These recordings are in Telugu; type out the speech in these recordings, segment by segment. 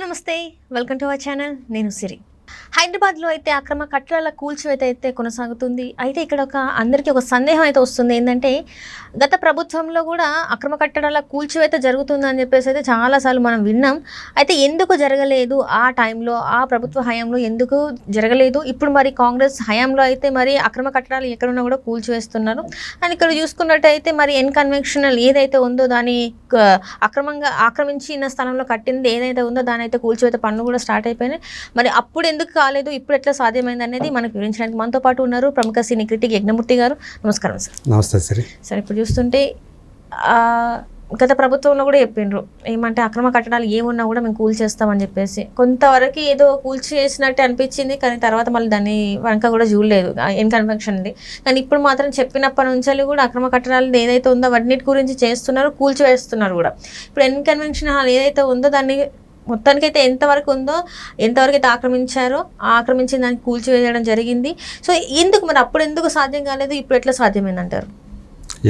నమస్తే, వెల్కమ్ టు అవర్ ఛానల్. నేను సిరి. హైదరాబాద్లో అయితే అక్రమ కట్టడాల కూల్చివేత అయితే కొనసాగుతుంది. అయితే ఇక్కడ అందరికీ ఒక సందేహం అయితే వస్తుంది. ఏంటంటే గత ప్రభుత్వంలో కూడా అక్రమ కట్టడాల కూల్చివేత జరుగుతుందని చెప్పేసి అయితే చాలాసార్లు మనం విన్నాం. అయితే ఎందుకు జరగలేదు, ఆ టైంలో ఆ ప్రభుత్వ హయాంలో ఎందుకు జరగలేదు? ఇప్పుడు మరి కాంగ్రెస్ హయాంలో అయితే మరి అక్రమ కట్టడాలు ఎక్కడున్నా కూడా కూల్చివేస్తున్నారు. అండ్ ఇక్కడ చూసుకున్నట్టయితే మరి కన్వెన్షనల్ ఏదైతే ఉందో దాని అక్రమంగా ఆక్రమించిన స్థలంలో కట్టింది ఏదైతే ఉందో దాని అయితే కూల్చివేత పనులు కూడా స్టార్ట్ అయిపోయినాయి. మరి అప్పుడు ఎందుకు కాలేదు, ఇప్పుడు ఎట్లా సాధ్యమైంది అనేది మనకు వివరించడానికి మనతో పాటు ఉన్నారు ప్రముఖ సినీ క్రిటిక్ యజ్ఞమూర్తి గారు. నమస్కారం సార్. నమస్తే సరే. సార్, ఇప్పుడు చూస్తుంటే గత ప్రభుత్వంలో కూడా చెప్పిండ్రు ఏమంటే అక్రమ కట్టడాలు ఏమున్నా కూడా మేము కూల్చేస్తామని చెప్పేసి. కొంతవరకు ఏదో కూల్చేసినట్టు అనిపించింది, కానీ తర్వాత మళ్ళీ దాన్ని వెనక కూడా చూడలేదు కన్వెన్షన్ది. కానీ ఇప్పుడు మాత్రం చెప్పినప్పటి నుంచి కూడా అక్రమ కట్టడాలు ఏదైతే ఉందో వాటిని గురించి చేస్తున్నారు, కూల్చివేస్తున్నారు కూడా. ఇప్పుడు కన్వెన్షన్ హాల్ ఏదైతే ఉందో దాన్ని మొత్తానికైతే ఎంతవరకు ఉందో, ఎంతవరకు అయితే ఆక్రమించారో ఆక్రమించిన దాన్ని కూల్చివేయడం జరిగింది. సో ఎందుకు మరి అప్పుడు ఎందుకు సాధ్యం కాలేదు, ఇప్పుడు ఎట్లా సాధ్యమైందంటారు?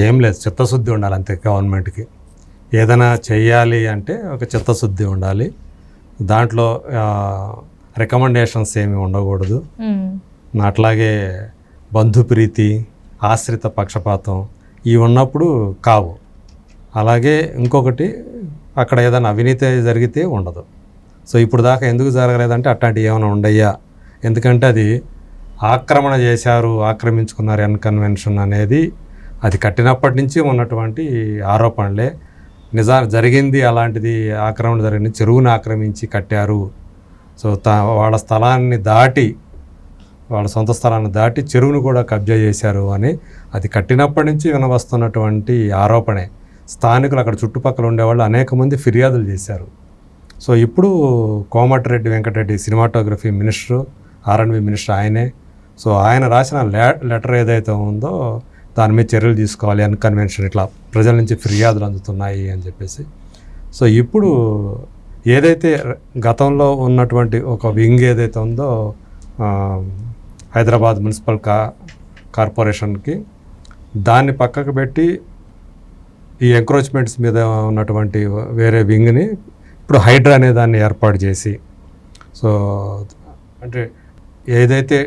ఏం లేదు, చిత్తశుద్ధి ఉండాలి అంతే. గవర్నమెంట్కి ఏదైనా చెయ్యాలి అంటే ఒక చిత్తశుద్ధి ఉండాలి. దాంట్లో రికమెండేషన్స్ ఏమి ఉండకూడదు. అట్లాగే బంధుప్రీతి, ఆశ్రిత పక్షపాతం ఇవి ఉన్నప్పుడు కావు. అలాగే ఇంకొకటి, అక్కడ ఏదైనా అవినీతి జరిగితే ఉండదు. సో ఇప్పుడు దాకా ఎందుకు జరగలేదంటే అట్లాంటివి ఏమైనా ఉండయ్యా, ఎందుకంటే అది ఆక్రమణ చేశారు, ఆక్రమించుకున్నారు కన్వెన్షన్ అనేది అది కట్టినప్పటి నుంచి ఉన్నటువంటి ఆరోపణలే. జరిగింది అలాంటిది, ఆక్రమణ జరిగింది, చెరువుని ఆక్రమించి కట్టారు. సో వాళ్ళ స్థలాన్ని దాటి, వాళ్ళ సొంత స్థలాన్ని దాటి చెరువును కూడా కబ్జా చేశారు అని అది కట్టినప్పటి నుంచి వినవస్తున్నటువంటి ఆరోపణే. స్థానికులు అక్కడ చుట్టుపక్కల ఉండేవాళ్ళు అనేక మంది ఫిర్యాదులు చేశారు. సో ఇప్పుడు Komatireddy Venkatareddy cinematography minister, R&B minister ఆయనే. సో ఆయన రాసిన లెటర్ ఏదైతే ఉందో దాని మీద చర్యలు తీసుకోవాలి కన్వెన్షన్ ఇట్లా ప్రజల నుంచి ఫిర్యాదులు అందుతున్నాయి అని చెప్పేసి. సో ఇప్పుడు ఏదైతే గతంలో ఉన్నటువంటి ఒక వింగ్ ఏదైతే ఉందో హైదరాబాద్ మున్సిపల్ కార్పొరేషన్కి, దాన్ని పక్కకు పెట్టి ఈ ఎంక్రోచ్మెంట్స్ మీద ఉన్నటువంటి వేరే వింగ్ని ఇప్పుడు హైడ్రా అనే దాన్ని ఏర్పాటు చేసి, సో అంటే ఏదైతే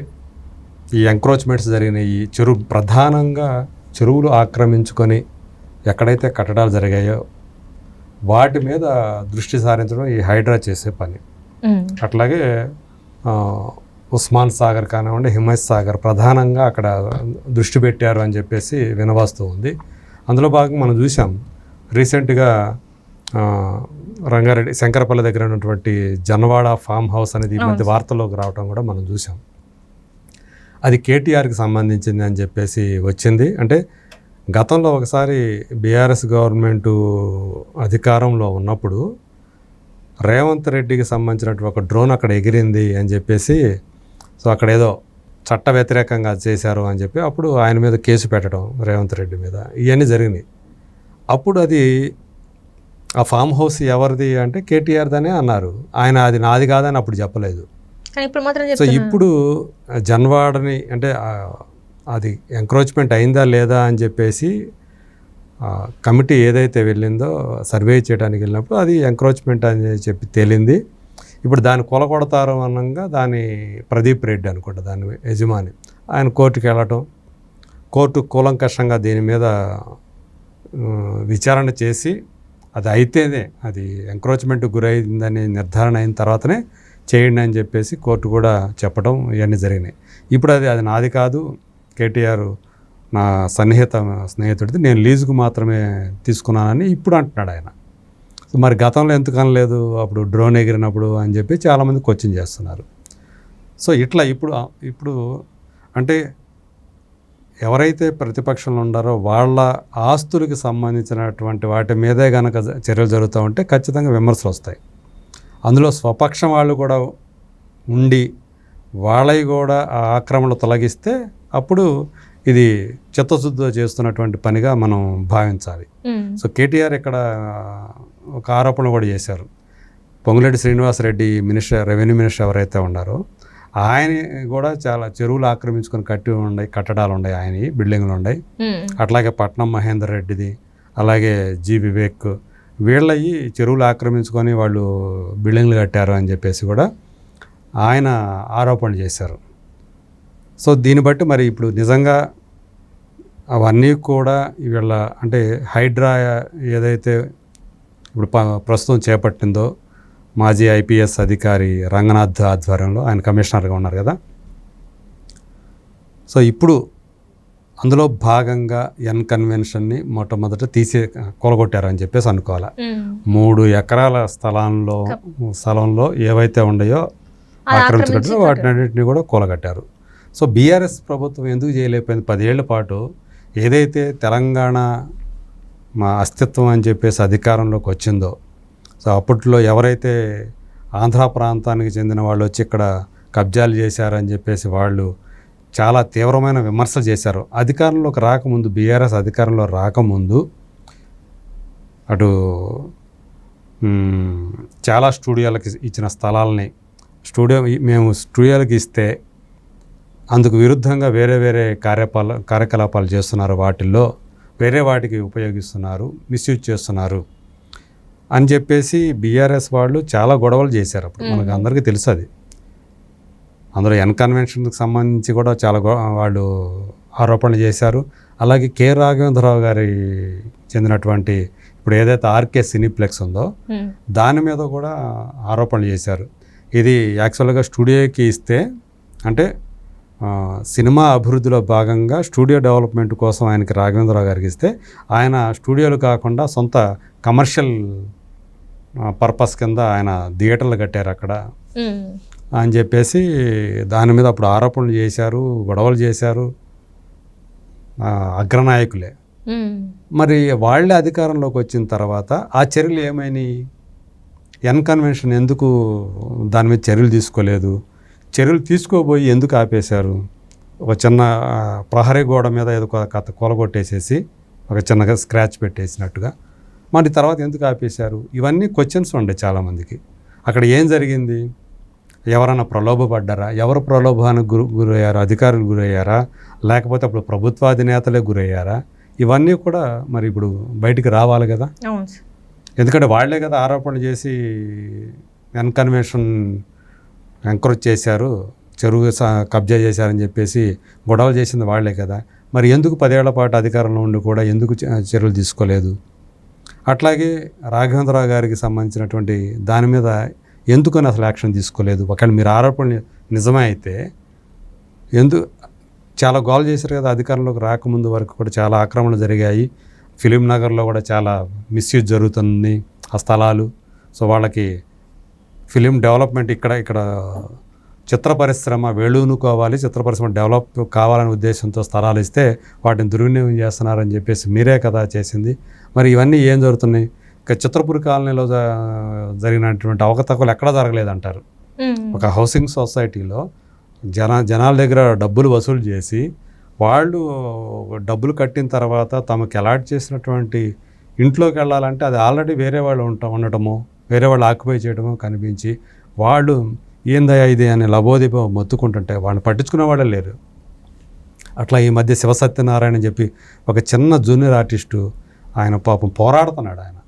ఈ ఎంక్రోచ్మెంట్స్ జరిగిన ఈ ప్రధానంగా చెరువులు ఆక్రమించుకొని ఎక్కడైతే కట్టడాలు జరిగాయో వాటి మీద దృష్టి సారించడం ఈ హైడ్రా చేసే పని. అట్లాగే ఉస్మాన్ సాగర్ కానివ్వండి, హిమయత్ సాగర్ ప్రధానంగా అక్కడ దృష్టి పెట్టారు అని చెప్పేసి వినవస్తూ ఉంది. అందులో భాగంగా మనం చూసాం రీసెంట్గా రంగారెడ్డి శంకరపల్లి దగ్గర ఉన్నటువంటి జన్వాడ ఫామ్ హౌస్ అనేది ఈ మధ్య వార్తల్లోకి రావడం కూడా మనం చూసాం. అది కేటీఆర్కి సంబంధించింది అని చెప్పేసి వచ్చింది. అంటే గతంలో ఒకసారి బీఆర్ఎస్ గవర్నమెంటు అధికారంలో ఉన్నప్పుడు రేవంత్ రెడ్డికి సంబంధించినటువంటి ఒక డ్రోన్ అక్కడ ఎగిరింది అని చెప్పేసి, సో అక్కడ ఏదో చట్ట వ్యతిరేకంగా చేశారు అని చెప్పి అప్పుడు ఆయన మీద కేసు పెట్టడం, రేవంత్ రెడ్డి మీద, ఇవన్నీ జరిగినాయి. అప్పుడు అది ఆ ఫామ్ హౌస్ ఎవరిది అంటే కేటీఆర్దనే అన్నారు. ఆయన అది నాది కాదని అప్పుడు చెప్పలేదు. సో ఇప్పుడు జన్వాడని అంటే అది ఎంక్రోచ్మెంట్ అయిందా లేదా అని చెప్పేసి కమిటీ ఏదైతే వెళ్ళిందో సర్వే చేయడానికి వెళ్ళినప్పుడు అది ఎంక్రోచ్మెంట్ అని చెప్పి తేలింది. ఇప్పుడు దాన్ని కొలగొడతారు అనగా దాని ప్రదీప్ రెడ్డి అనుకుంటా దాని యజమాని, ఆయన కోర్టుకి వెళ్ళటం, కోర్టు కూలంకషంగా దీని మీద విచారణ చేసి అది అయితేనే, అది ఎంక్రోచ్మెంట్ గురైందని నిర్ధారణ అయిన తర్వాతనే చేయండి అని చెప్పేసి కోర్టు కూడా చెప్పడం ఇవన్నీ జరిగినాయి. ఇప్పుడు అది నాది కాదు, కేటీఆర్ నా స్నేహితుడిది, నేను లీజుకు మాత్రమే తీసుకున్నానని ఇప్పుడు అంటున్నాడు ఆయన. మరి గతంలో ఎందుకు అనలేదు అప్పుడు డ్రోన్ ఎగిరినప్పుడు అని చెప్పి చాలామంది క్వశ్చన్ చేస్తున్నారు. సో ఇట్లా ఇప్పుడు అంటే ఎవరైతే ప్రతిపక్షంలో ఉండారో వాళ్ళ ఆస్తులకి సంబంధించినటువంటి వాటి మీదే కనుక చర్యలు జరుగుతూ ఉంటే ఖచ్చితంగా విమర్శలు వస్తాయి. అందులో స్వపక్షం వాళ్ళు కూడా ఉండి వాళ్ళవి కూడా ఆ ఆక్రమణలు తొలగిస్తే అప్పుడు ఇది చిత్తశుద్ధితో చేస్తున్నటువంటి పనిగా మనం భావించాలి. సో కేటీఆర్ ఇక్కడ ఒక ఆరోపణ కూడా చేశారు. Ponguleti Srinivasareddy minister, revenue minister ఎవరైతే ఉన్నారో ఆయన కూడా చాలా చెరువులు ఆక్రమించుకొని కట్టడాలు ఉన్నాయి, ఆయన బిల్డింగ్లు ఉన్నాయి. అట్లాగే పట్నం మహేందర్ రెడ్డిది, అలాగే జి వివేక్, వీళ్ళయి చెరువులు ఆక్రమించుకొని వాళ్ళు బిల్డింగ్లు కట్టారు అని చెప్పేసి కూడా ఆయన ఆరోపణ చేశారు. సో దీన్ని బట్టి మరి ఇప్పుడు నిజంగా అవన్నీ కూడా వీళ్ళ అంటే హైడ్రా ఏదైతే ఇప్పుడు ప్రస్తుతం చేపట్టిందో మాజీ ఐపీఎస్ అధికారి రంగనాథ్ ఆధ్వర్యంలో, ఆయన కమిషనర్గా ఉన్నారు కదా, సో ఇప్పుడు అందులో భాగంగా ఎన్ కన్వెన్షన్ని మొట్టమొదట కూలగొట్టారని చెప్పేసి అనుకోవాలి. 3 ఎకరాల స్థలంలో ఏవైతే ఉన్నాయో ఆక్రమించుకుంటారో వాటినన్నింటినీ కూడా కూలగట్టారు. సో బీఆర్ఎస్ ప్రభుత్వం ఎందుకు చేయలేకపోయింది? 10 ఏళ్ల పాటు ఏదైతే తెలంగాణ మా అస్తిత్వం అని చెప్పేసి అధికారంలోకి వచ్చిందో, సో అప్పట్లో ఎవరైతే ఆంధ్ర ప్రాంతానికి చెందిన వాళ్ళు వచ్చి ఇక్కడ కబ్జాలు చేశారని చెప్పేసి వాళ్ళు చాలా తీవ్రమైన విమర్శలు చేశారు. అధికారంలోకి రాకముందు, బీఆర్ఎస్ అధికారంలో రాకముందు అటు చాలా స్టూడియోలకి ఇచ్చిన స్థలాలని మేము స్టూడియోలకి ఇస్తే అందుకు విరుద్ధంగా వేరే వేరే కార్యకలాపాలు చేస్తున్నారు, వాటిల్లో వేరే వాటికి ఉపయోగిస్తున్నారు, మిస్యూజ్ చేస్తున్నారు అని చెప్పేసి బీఆర్ఎస్ వాళ్ళు చాలా గొడవలు చేశారు. అప్పుడు మనకు అందరికీ తెలుసు అది. అందులో ఎన్ కన్వెన్షన్కి సంబంధించి కూడా చాలా వాళ్ళు ఆరోపణలు చేశారు. అలాగే కె రాఘవేంద్రరావు గారి చెందినటువంటి ఇప్పుడు ఏదైతే ఆర్కే సినీప్లెక్స్ ఉందో దాని మీద కూడా ఆరోపణలు చేశారు. ఇది యాక్చువల్గా స్టూడియోకి ఇస్తే అంటే సినిమా అభివృద్ధిలో భాగంగా స్టూడియో డెవలప్మెంట్ కోసం ఆయనకి రాఘవేంద్రరావు గారికి ఇస్తే ఆయన స్టూడియోలు కాకుండా సొంత కమర్షియల్ పర్పస్ కింద ఆయన థియేటర్లు కట్టారు అక్కడ అని చెప్పేసి దాని మీద అప్పుడు ఆరోపణలు చేశారు, గొడవలు చేశారు అగ్రనాయకులే. మరి వాళ్ళే అధికారంలోకి వచ్చిన తర్వాత ఆ చర్యలు ఏమైనాయి? ఎన్ కన్వెన్షన్ ఎందుకు దాని మీద చర్యలు తీసుకోలేదు? చర్యలు తీసుకోబోయి ఎందుకు ఆపేశారు? ఒక చిన్న ప్రహరీ గోడ మీద ఏదో కొలగొట్టేసేసి ఒక చిన్నగా స్క్రాచ్ పెట్టేసినట్టుగా మరి తర్వాత ఎందుకు ఆపేశారు? ఇవన్నీ క్వశ్చన్స్ ఉండే చాలామందికి. అక్కడ ఏం జరిగింది? ఎవరైనా ప్రలోభపడ్డారా? ఎవరు ప్రలోభానికి గురయ్యారు? అధికారులు గురయ్యారా? లేకపోతే అప్పుడు ప్రభుత్వాధినేతలే గురయ్యారా? ఇవన్నీ కూడా మరి ఇప్పుడు బయటికి రావాలి కదా. ఎందుకంటే వాళ్లే కదా ఆరోపణలు చేసి ఎన్ కన్వెన్షన్ ఎంకరేజ్ చేశారు, చెరువు కబ్జా చేశారని చెప్పేసి గొడవలు చేసింది వాళ్లే కదా. మరి ఎందుకు 10 ఏళ్ల పాటు అధికారంలో ఉండి కూడా ఎందుకు చర్యలు తీసుకోలేదు? అట్లాగే రాఘవేంద్రరావు గారికి సంబంధించినటువంటి దాని మీద ఎందుకని అసలు యాక్షన్ తీసుకోలేదు? ఒకవేళ మీరు ఆరోపణలు నిజమే అయితే చాలా గోల్ చేశారు కదా. అధికారంలోకి రాకముందు వరకు కూడా చాలా ఆక్రమణలు జరిగాయి. ఫిలిం నగర్లో కూడా చాలా మిస్యూజ్ జరుగుతుంది ఆ స్థలాలు. సో వాళ్ళకి ఫిలిం డెవలప్మెంట్ ఇక్కడ చిత్ర పరిశ్రమ వేళూనుకోవాలి, చిత్ర పరిశ్రమ డెవలప్ కావాలనే ఉద్దేశంతో స్థలాలు ఇస్తే వాటిని దుర్వినియోగం చేస్తున్నారని చెప్పేసి మీరే కదా చేసింది. మరి ఇవన్నీ ఏం జరుగుతున్నాయి? ఇక చిత్రపురి కాలనీలో జరిగినటువంటి అవకతవకలు ఎక్కడా జరగలేదంటారు. ఒక హౌసింగ్ సొసైటీలో జనాల దగ్గర డబ్బులు వసూలు చేసి వాళ్ళు డబ్బులు కట్టిన తర్వాత తమకు అలాట్ చేసినటువంటి ఇంట్లోకి వెళ్ళాలంటే అది ఆల్రెడీ వేరే వాళ్ళు ఉండటము, వేరే వాళ్ళు ఆక్యుపై చేయడము కనిపించి వాళ్ళు ఏందయ్యా ఇది అని లబోదిబో మొత్తుకుంటుంటే వాళ్ళని పట్టించుకునే వాళ్ళే లేరు. అట్లా ఈ మధ్య శివసత్యనారాయణ అని చెప్పి ఒక చిన్న జూనియర్ ఆర్టిస్టు ఆయన పాపం పోరాడుతున్నాడు. ఆయన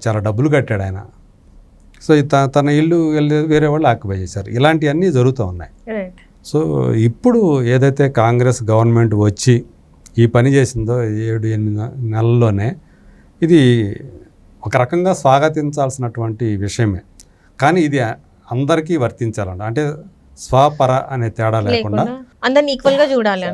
చాలా డబ్బులు కట్టాడు ఆయన. సో తన ఇల్లు వెళ్ళేది వేరే వాళ్ళు ఆక్యుపై చేశారు. ఇలాంటివన్నీ జరుగుతూ ఉన్నాయి. సో ఇప్పుడు ఏదైతే కాంగ్రెస్ గవర్నమెంట్ వచ్చి ఈ పని చేసిందో 7-8 నెలల్లోనే ఇది ఒక రకంగా స్వాగతించాల్సినటువంటి విషయమే. కానీ ఇది అందరికీ వర్తించాలంట. అంటే స్వపర అనే తేడా లేకుండా అందరిని ఈక్వల్గా చూడాలి.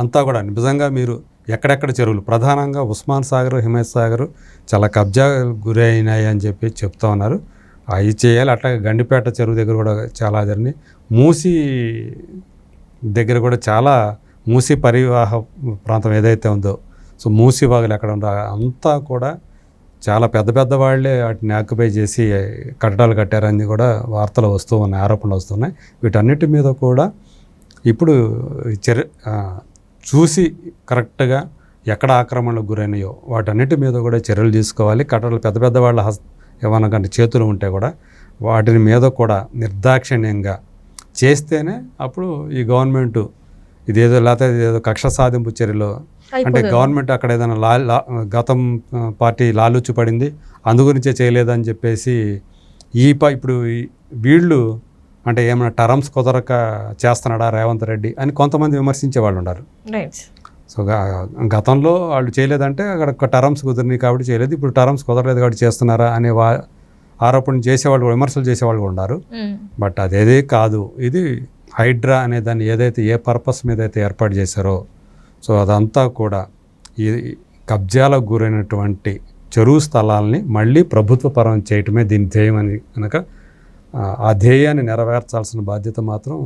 అంతా కూడా నిజంగా మీరు ఎక్కడెక్కడ చెరువులు ప్రధానంగా ఉస్మాన్ సాగర్, హిమాయత్ సాగర్ చాలా కబ్జా గురైనాయి అని చెప్పి చెప్తా ఉన్నారు. అవి చేయాలి. అట్లాగే గండిపేట చెరువు దగ్గర కూడా చాలా జరిగినాయి. మూసీ దగ్గర కూడా చాలా మూసీ పరివాహ ప్రాంతం ఏదైతే ఉందో, సో మూసీ వాగులు ఎక్కడ ఉందో అంతా కూడా చాలా పెద్ద పెద్ద వాళ్ళే వాటిని ఆక్యుపై చేసి కట్టడాలు కట్టారని కూడా వార్తలు వస్తూ ఉన్నాయి, ఆరోపణలు వస్తున్నాయి. వీటన్నిటి మీద కూడా ఇప్పుడు చూసి కరెక్ట్గా ఎక్కడ ఆక్రమణలకు గురైనాయో వాటన్నిటి మీద కూడా చర్యలు తీసుకోవాలి. కట్టడాలు పెద్ద పెద్ద వాళ్ళ ఏమన్నా కానీ చేతులు ఉంటే కూడా వాటిని మీద కూడా నిర్దాక్షిణ్యంగా చేస్తేనే అప్పుడు ఈ గవర్నమెంటు ఇదేదో లేకపోతే ఇదేదో కక్ష సాధింపు చర్యలు అంటే గవర్నమెంట్ అక్కడ ఏదైనా గతం పార్టీ లాలూచి పడింది అందు గురించే చేయలేదని చెప్పేసి ఇప్పుడు వీళ్ళు అంటే ఏమైనా టర్మ్స్ కుదరక చేస్తున్నాడా రేవంత్ రెడ్డి అని కొంతమంది విమర్శించే వాళ్ళు ఉన్నారు. సో గతంలో వాళ్ళు చేయలేదంటే అక్కడ టర్మ్స్ కుదిరినాయి కాబట్టి చేయలేదు, ఇప్పుడు టర్మ్స్ కుదరలేదు కాబట్టి చేస్తున్నారా అనే ఆరోపణలు చేసేవాళ్ళు, విమర్శలు చేసేవాళ్ళు ఉన్నారు. బట్ అదేదే కాదు, ఇది హైడ్రా అనే దాన్ని ఏదైతే ఏ పర్పస్ మీద అయితే ఏర్పాటు చేశారో సో అదంతా కూడా ఈ కబ్జాలకు గురైనటువంటి చెరువు స్థలాల్ని మళ్ళీ ప్రభుత్వ పరం చేయటమే దీని ధ్యేయమని కనుక ఆ ధ్యేయాన్ని నెరవేర్చాల్సిన బాధ్యత మాత్రం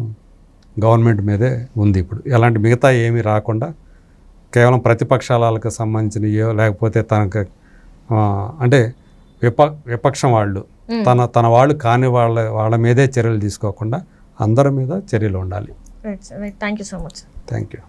గవర్నమెంట్ మీదే ఉంది. ఇప్పుడు ఎలాంటి మిగతా ఏమీ రాకుండా కేవలం ప్రతిపక్షాలకు సంబంధించినయో లేకపోతే తనకు అంటే విపక్షం వాళ్ళు తన వాళ్ళు కాని వాళ్ళ మీదే చర్యలు తీసుకోకుండా అందరి మీద చర్యలు ఉండాలి. Thank you so much. Thank you.